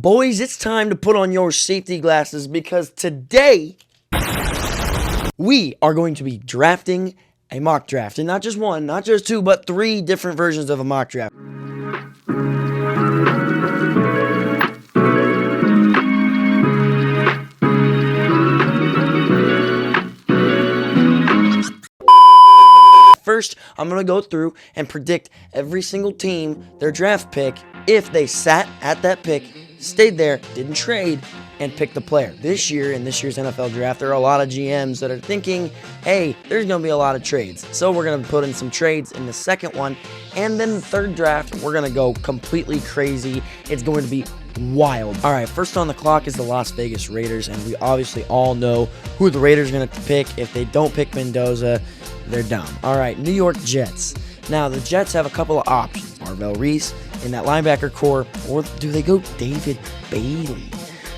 Boys, it's time to put on your safety glasses because today we are going to be drafting a mock draft. And not just one, not just two, but three different versions of a mock draft. First, I'm going to go through and predict every single team, their draft pick, if they sat at that pick, stayed there, didn't trade, and picked the player. This year, in this year's NFL draft, there are a lot of GMs that are thinking, hey, there's going to be a lot of trades. So we're going to put in some trades in the second one. And then the third draft, we're going to go completely crazy. It's going to be wild. All right, first on the clock is the Las Vegas Raiders, and we obviously all know who the Raiders are going to pick. If they don't pick Mendoza, they're dumb. All right, New York Jets. Now, the Jets have a couple of options. Marvell Reese in that linebacker core, or do they go David Bailey?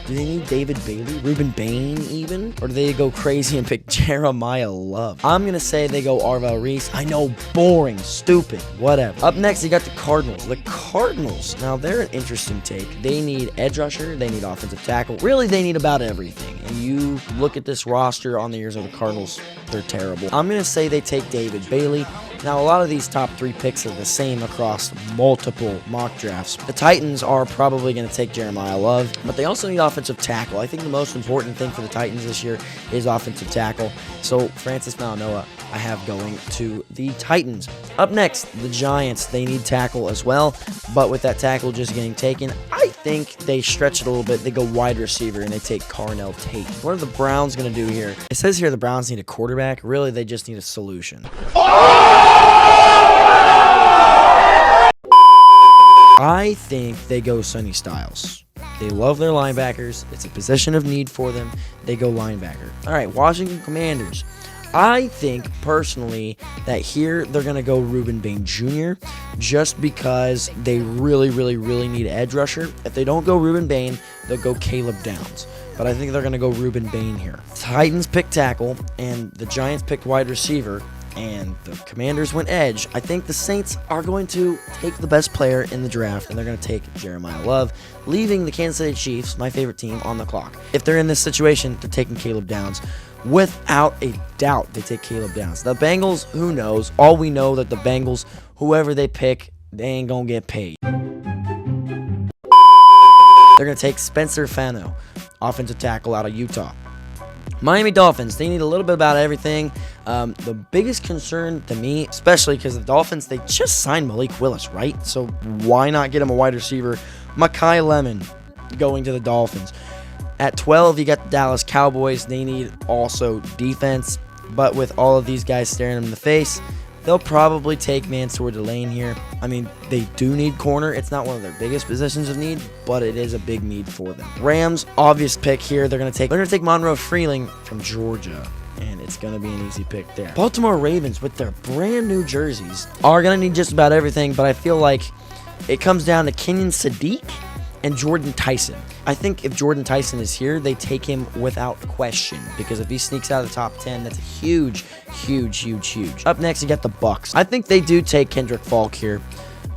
Do they need David Bailey? Ruben Bain even? Or do they go crazy and pick Jeremiah Love? I'm going to say they go Marvell Reese. I know, boring, stupid, whatever. Up next, you got the Cardinals. The Cardinals, now they're an interesting take. They need edge rusher. They need offensive tackle. Really, they need about everything. And you look at this roster on the years of the Cardinals, they're terrible. I'm going to say they take David Bailey. Now, a lot of these top three picks are the same across multiple mock drafts. The Titans are probably going to take Jeremiah Love, but they also need offensive tackle. I think the most important thing for the Titans this year is offensive tackle. So, Francis Malanoa, I have going to the Titans. Up next, the Giants. They need tackle as well, but with that tackle just getting taken, I think they stretch it a little bit. They go wide receiver, and they take Carnell Tate. What are the Browns going to do here? It says here the Browns need a quarterback. Really, they just need a solution. I think they go Sonny Styles. They love their linebackers. It's a position of need for them. They go linebacker. All right, Washington Commanders. I think, personally, that here they're going to go Ruben Bain Jr. just because they really need an edge rusher. If they don't go Ruben Bain, they'll go Caleb Downs. But I think they're going to go Ruben Bain here. Titans picked tackle, and the Giants picked wide receiver, and the Commanders went edge. I think the Saints are going to take the best player in the draft, and they're going to take Jeremiah Love, leaving the Kansas City Chiefs, my favorite team, on the clock. If they're in this situation, they're taking Caleb Downs. Without a doubt, they take Caleb Downs. The Bengals, who knows? All we know that the Bengals, whoever they pick, they ain't going to get paid. They're going to take Spencer Fano, offensive tackle out of Utah. Miami Dolphins, they need a little bit about everything. The biggest concern to me, especially because the Dolphins, they just signed Malik Willis, right? So why not get him a wide receiver? Mekhi Lemon going to the Dolphins. At 12, you got the Dallas Cowboys. They need also defense, but with all of these guys staring them in the face, they'll probably take Mansour Delane here. I mean, they do need corner. It's not one of their biggest positions of need, but it is a big need for them. Rams, obvious pick here. They're gonna take Monroe Freeling from Georgia, and it's gonna be an easy pick there. Baltimore Ravens, with their brand new jerseys, are gonna need just about everything, but I feel like it comes down to Kenyon Sadiq and Jordan Tyson. I think if Jordan Tyson is here, they take him without question, because if he sneaks out of the top 10, that's a huge. Up next, you got the Bucks. I think they do take Kendrick Falk here,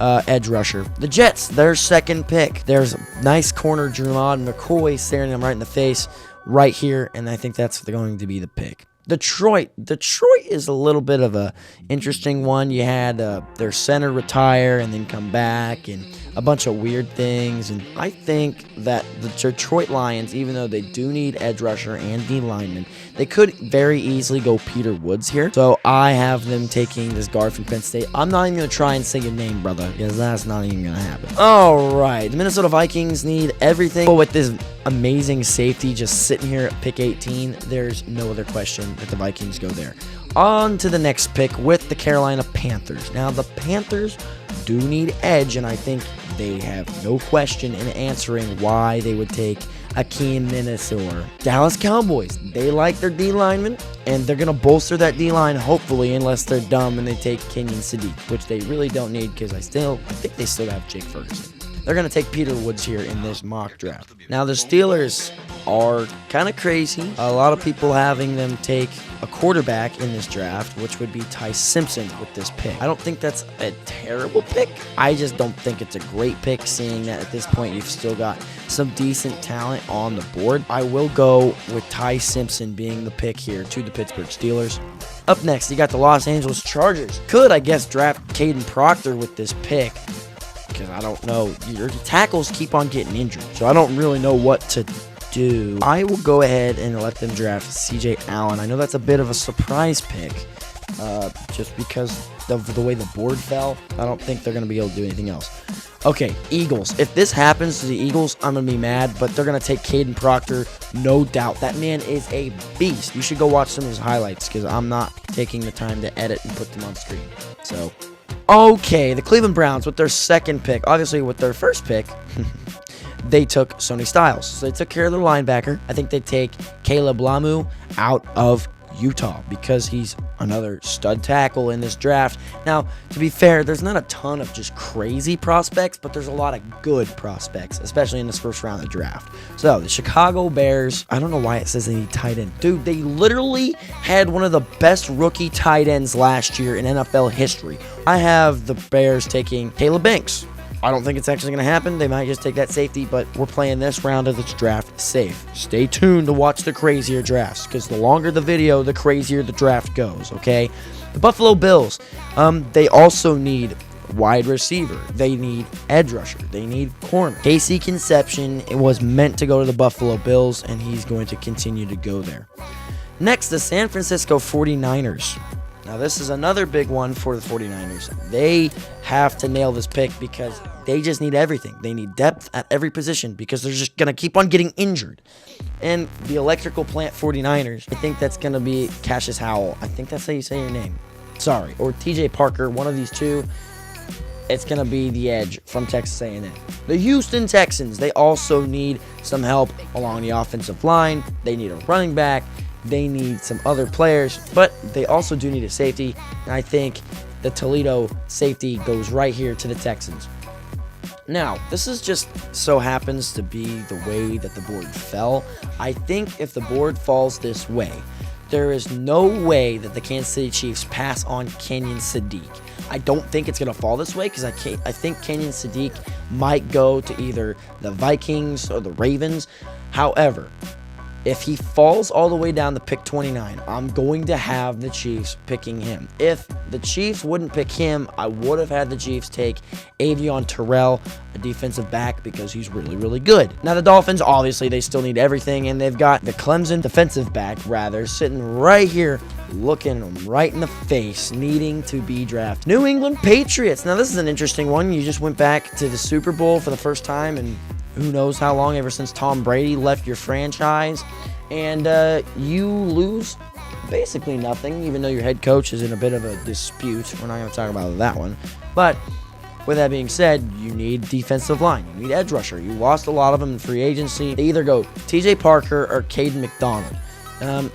edge rusher. The Jets, their second pick. There's a nice corner, Jermod McCoy, staring them right in the face right here, and I think that's going to be the pick. Detroit is a little bit of a interesting one. You had their center retire and then come back, and a bunch of weird things. And I think that the Detroit Lions, even though they do need edge rusher and D lineman, they could very easily go Peter Woods here. So I have them taking this guard from Penn State. I'm not even going to try and say your name, brother, because that's not even going to happen. All right, the Minnesota Vikings need everything. But with this amazing safety just sitting here at pick 18, there's no other question that the Vikings go there. On to the next pick with the Carolina Panthers. Now, the Panthers do need edge, and I think they have no question in answering why they would take Akeem Minnesota. Dallas Cowboys, they like their D lineman, and they're going to bolster that D line, hopefully, unless they're dumb and they take Kenyon Sadiq, which they really don't need, because I think they still have Jake Ferguson. they're going to take Peter Woods here in this mock draft. Now, the Steelers are kind of crazy. A lot of people having them take a quarterback in this draft, which would be Ty Simpson with this pick. I don't think that's a terrible pick. I just don't think it's a great pick, seeing that at this point you've still got some decent talent on the board. I will go with Ty Simpson being the pick here to the Pittsburgh Steelers. Up next, you got the Los Angeles Chargers. Could, I guess, draft Caden Proctor with this pick, because I don't know. Your tackles keep on getting injured, so I don't really know what to do. I will go ahead and let them draft C.J. Allen. I know that's a bit of a surprise pick, just because of the way the board fell. I don't think they're going to be able to do anything else. Okay, Eagles. If this happens to the Eagles, I'm going to be mad, but they're going to take Caden Proctor, no doubt. That man is a beast. You should go watch some of his highlights, because I'm not taking the time to edit and put them on screen. So, okay, the Cleveland Browns with their second pick. Obviously, with their first pick, they took Sonny Styles. So they took care of their linebacker. I think they take Caleb Lamu out of Utah, because he's another stud tackle in this draft. Now, to be fair, there's not a ton of just crazy prospects, but there's a lot of good prospects, especially in this first round of the draft. So, the Chicago Bears, I don't know why it says they need tight end. Dude, they literally had one of the best rookie tight ends last year in NFL history. I have the Bears taking Caleb Banks. I don't think it's actually going to happen. They might just take that safety, but we're playing this round of this draft safe. Stay tuned to watch the crazier drafts, because the longer the video, the crazier the draft goes, okay? The Buffalo Bills, they also need wide receiver. They need edge rusher. They need corner. Casey Conception was meant to go to the Buffalo Bills, and he's going to continue to go there. Next, the San Francisco 49ers. Now, this is another big one for the 49ers. They have to nail this pick, because they just need everything. They need depth at every position, because they're just going to keep on getting injured. And the electrical plant 49ers, I think that's going to be Cassius Howell. I think that's how you say your name. Sorry. Or TJ Parker, one of these two. It's going to be the edge from Texas A&M. The Houston Texans, they also need some help along the offensive line. They need a running back. They need some other players, but they also do need a safety, and I think the Toledo safety goes right here to the Texans. Now, this is just so happens to be the way that the board fell. I think if the board falls this way, there is no way that the Kansas City Chiefs pass on Kenyon Sadiq. I don't think it's going to fall this way, because I think Kenyon Sadiq might go to either the Vikings or the Ravens. However, if he falls all the way down to pick 29, I'm going to have the Chiefs picking him. If the Chiefs wouldn't pick him, I would have had the Chiefs take Avion Terrell, a defensive back, because he's really, really good. Now, the Dolphins, obviously, they still need everything, and they've got the Clemson defensive back, sitting right here, looking them right in the face, needing to be drafted. New England Patriots. Now, this is an interesting one. You just went back to the Super Bowl for the first time, and who knows how long, ever since Tom Brady left your franchise, and you lose basically nothing, even though your head coach is in a bit of a dispute. We're not going to talk about that one. But with that being said, you need defensive line. You need edge rusher. You lost a lot of them in free agency. They either go TJ Parker or Caden McDonald.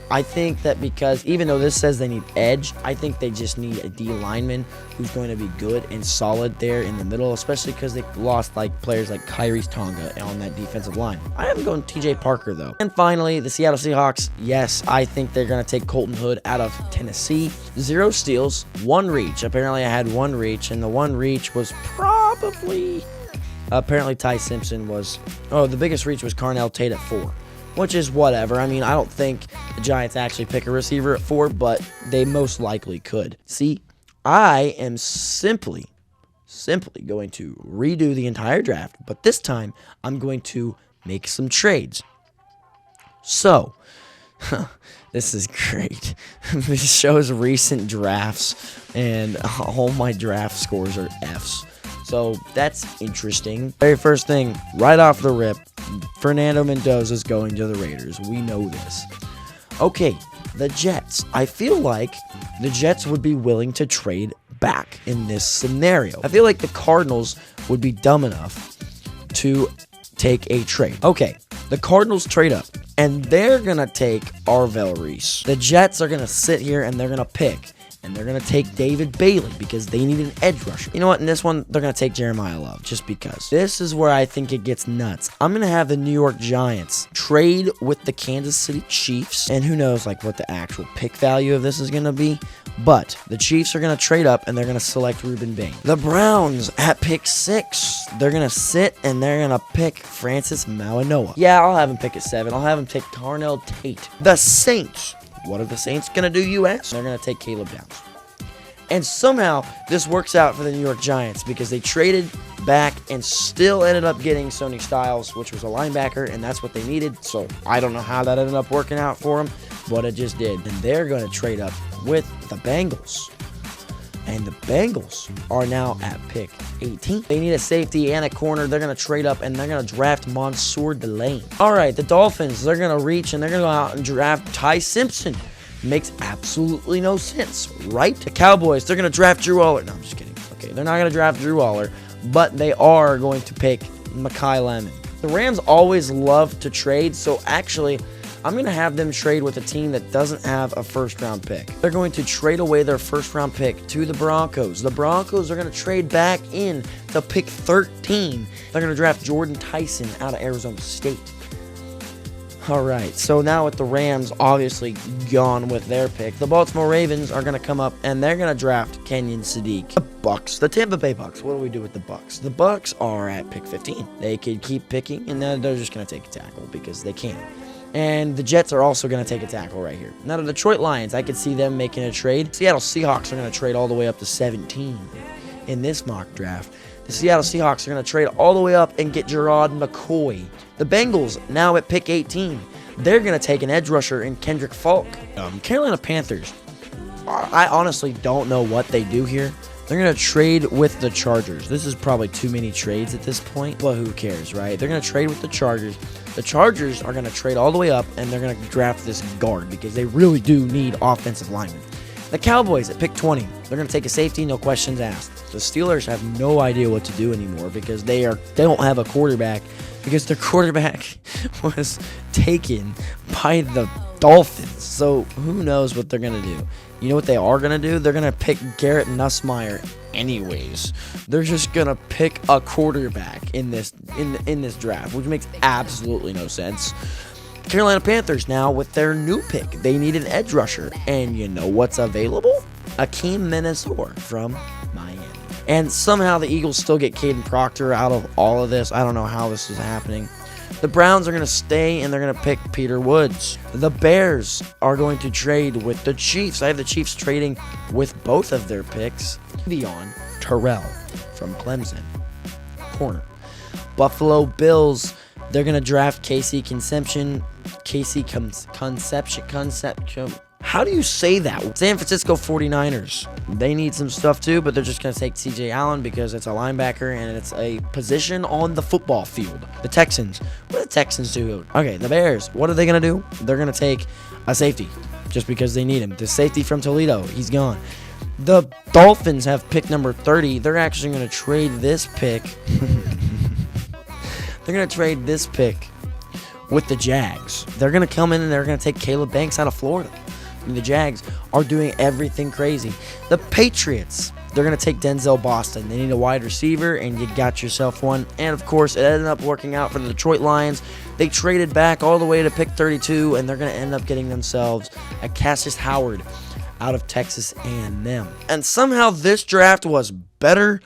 I think that because even though this says they need edge, I think they just need a D lineman who's going to be good and solid there in the middle, especially because they lost players like Kyrie's Tonga on that defensive line. I haven't gone TJ Parker though. And finally, the Seattle Seahawks. Yes, I think they're going to take Colton Hood out of Tennessee. 0 steals, 1 reach. Apparently I had 1 reach, and the 1 reach was probably... Apparently Ty Simpson was... Oh, the biggest reach was Carnell Tate at 4. Which is whatever. I mean, I don't think the Giants actually pick a receiver at 4, but they most likely could. See, I am simply going to redo the entire draft, but this time I'm going to make some trades. So, this is great. This shows recent drafts, and all my draft scores are Fs. So that's interesting. Very first thing, right off the rip, Fernando Mendoza is going to the Raiders. We know this. Okay, the Jets. I feel like the Jets would be willing to trade back in this scenario. I feel like the Cardinals would be dumb enough to take a trade. Okay, the Cardinals trade up, and they're going to take Arvell Reese. The Jets are going to sit here, and they're going to pick. and they're going to take David Bailey because they need an edge rusher. You know what? In this one, they're going to take Jeremiah Love just because. This is where I think it gets nuts. I'm going to have the New York Giants trade with the Kansas City Chiefs, and who knows like what the actual pick value of this is going to be, but the Chiefs are going to trade up and they're going to select Reuben Bain. The Browns at pick 6, they're going to sit and they're going to pick Francis Mauanoa. Yeah, I'll have him pick at 7. I'll have him take Carnell Tate. The Saints. What are the Saints going to do, US? They're going to take Caleb Downs. And somehow, this works out for the New York Giants because they traded back and still ended up getting Sony Styles, which was a linebacker, and that's what they needed. So, I don't know how that ended up working out for them, but it just did. And they're going to trade up with the Bengals. And the Bengals are now at pick 18. They need a safety and a corner. They're going to trade up, and they're going to draft Mansour Delane. All right, the Dolphins, they're going to reach, and they're going to go out and draft Ty Simpson. Makes absolutely no sense, right? The Cowboys, they're going to draft Drew Aller. No, I'm just kidding. Okay, they're not going to draft Drew Aller, but they are going to pick Mekhi Lemon. The Rams always love to trade, so actually, I'm going to have them trade with a team that doesn't have a first-round pick. They're going to trade away their first-round pick to the Broncos. The Broncos are going to trade back in to pick 13. They're going to draft Jordan Tyson out of Arizona State. All right, so now with the Rams obviously gone with their pick, the Baltimore Ravens are going to come up and they're going to draft Kenyon Sadiq. The Bucks, the Tampa Bay Bucks. What do we do with the Bucks? The Bucks are at pick 15. They could keep picking, and then they're just going to take a tackle because they can. And the Jets are also going to take a tackle right here. Now, the Detroit Lions, I could see them making a trade. Seattle Seahawks are going to trade all the way up to 17 in this mock draft. The Seattle Seahawks are going to trade all the way up and get Gerard McCoy. The Bengals, now at pick 18, they're going to take an edge rusher in Kendrick Falk. Carolina Panthers, I honestly don't know what they do here. They're going to trade with the Chargers. This is probably too many trades at this point, but who cares, right? They're going to trade with the Chargers. The Chargers are going to trade all the way up, and they're going to draft this guard because they really do need offensive linemen. The Cowboys at pick 20, they're going to take a safety, no questions asked. The Steelers have no idea what to do anymore because they don't have a quarterback because their quarterback was taken by the Dolphins. So who knows what they're going to do. You know what they are going to do? They're going to pick Garrett Nussmeier anyways. They're just going to pick a quarterback in this draft, which makes absolutely no sense. Carolina Panthers now with their new pick. They need an edge rusher. And you know what's available? Akeem Menesor from Miami. And somehow the Eagles still get Caden Proctor out of all of this. I don't know how this is happening. The Browns are going to stay, and they're going to pick Peter Woods. The Bears are going to trade with the Chiefs. I have the Chiefs trading with both of their picks. Vion Terrell from Clemson, corner. Buffalo Bills, they're going to draft Casey Conception. How do you say that? San Francisco 49ers. They need some stuff too, but they're just going to take CJ Allen because it's a linebacker and it's a position on the football field. The Texans. What do the Texans do? Okay, the Bears. What are they going to do? They're going to take a safety just because they need him. The safety from Toledo. He's gone. The Dolphins have pick number 30. They're actually going to trade this pick. They're going to trade this pick with the Jags. They're going to come in and they're going to take Caleb Banks out of Florida. I mean, the Jags are doing everything crazy. The Patriots, they're going to take Denzel Boston. They need a wide receiver, and you got yourself one. And, of course, it ended up working out for the Detroit Lions. They traded back all the way to pick 32, and they're going to end up getting themselves a Cassius Howard out of Texas A&M. And somehow this draft was better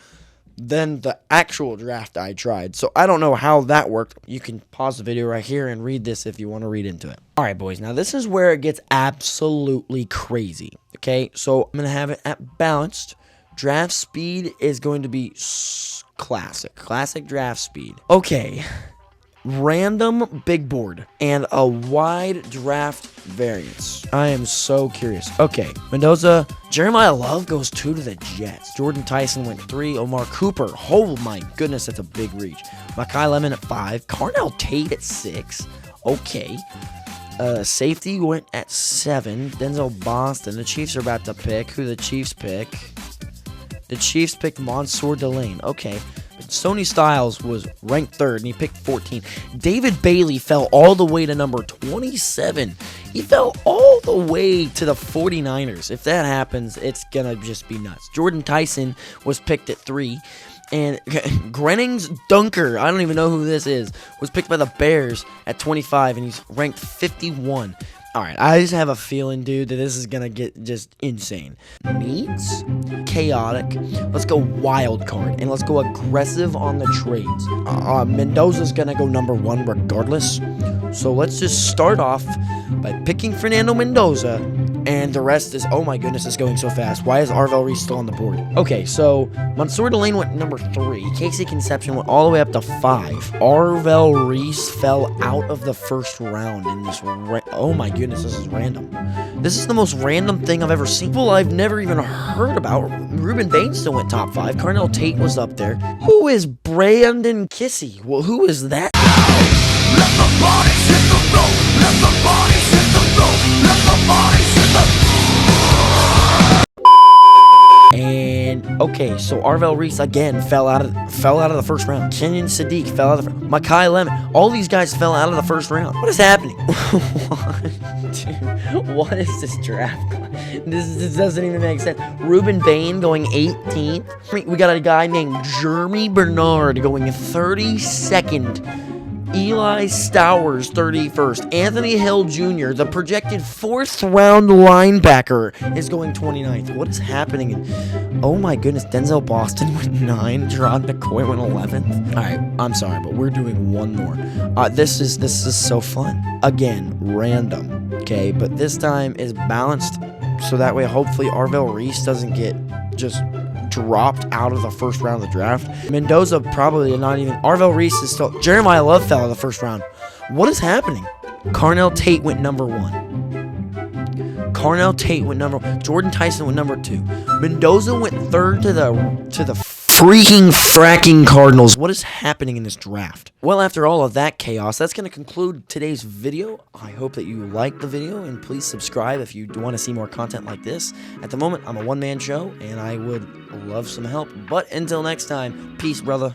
than the actual draft I tried. So I don't know how that worked. You can pause the video right here and read this if you want to read into it. All right, boys. Now, this is where it gets absolutely crazy. Okay, so I'm going to have it at balanced. Draft speed is going to be classic draft speed. Okay, random big board and a wide draft variance. I am so curious. Okay, Mendoza, Jeremiah Love goes 2 to the Jets. Jordan Tyson went 3. Omar Cooper, oh my goodness, that's a big reach. Mekhi Lemon at 5. Carnell Tate at 6. Okay. Safety went at 7. Denzel Boston. The Chiefs are about to pick. Who the Chiefs pick? The Chiefs picked Mansour Delane. Okay. But Sony Styles was ranked 3rd, and he picked 14. David Bailey fell all the way to number 27. He fell all the way to the 49ers. If that happens, it's going to just be nuts. Jordan Tyson was picked at 3. And Grennings Dunker, I don't even know who this is, was picked by the Bears at 25, and he's ranked 51. All right, I just have a feeling, dude, that this is going to get just insane. Needs? Chaotic. Let's go wild card, and let's go aggressive on the trades. Mendoza's going to go number 1 regardless. So let's just start off by picking Fernando Mendoza, and the rest is, oh my goodness, it's going so fast. Why is Arvell Reese still on the board? Okay, so Mansour Delane went number 3. Casey Conception went all the way up to 5. Arvell Reese fell out of the first round in this. Oh my goodness, this is random. This is the most random thing I've ever seen. People I've never even heard about. Ruben Baines still went top 5. Carnell Tate was up there. Who is Brandon Kissy? Well, who is that? Let the bodies hit the road. Let the bodies hit the road. Let the bodies hit the. And okay, so Arvell Reese again fell out of the first round. Kenyon Sadiq fell out of the Makai Lemon. All these guys fell out of the first round. What is happening? What is this draft? This doesn't even make sense. Ruben Bain going 18th. We got a guy named Jeremy Bernard going 32nd. Eli Stowers, 31st. Anthony Hill Jr., the projected 4th round linebacker, is going 29th. What is happening? Oh my goodness, Denzel Boston went 9. Gerard McCoy went 11th. All right, I'm sorry, but we're doing one more. This is so fun. Again, random, okay? But this time is balanced, so that way hopefully Arvell Reese doesn't get just dropped out of the first round of the draft. Mendoza probably not even. Arvell Reese is still. Jeremiah Love fell out of the first round. What is happening? Carnell Tate went number 1. Carnell Tate went number 1. Jordan Tyson went number 2. Mendoza went 3rd to the freaking fracking Cardinals. What is happening in this draft? Well, after all of that chaos, that's going to conclude today's video. I hope that you liked the video, and please subscribe if you want to see more content like this. At the moment, I'm a one-man show, and I would love some help. But until next time, peace, brother.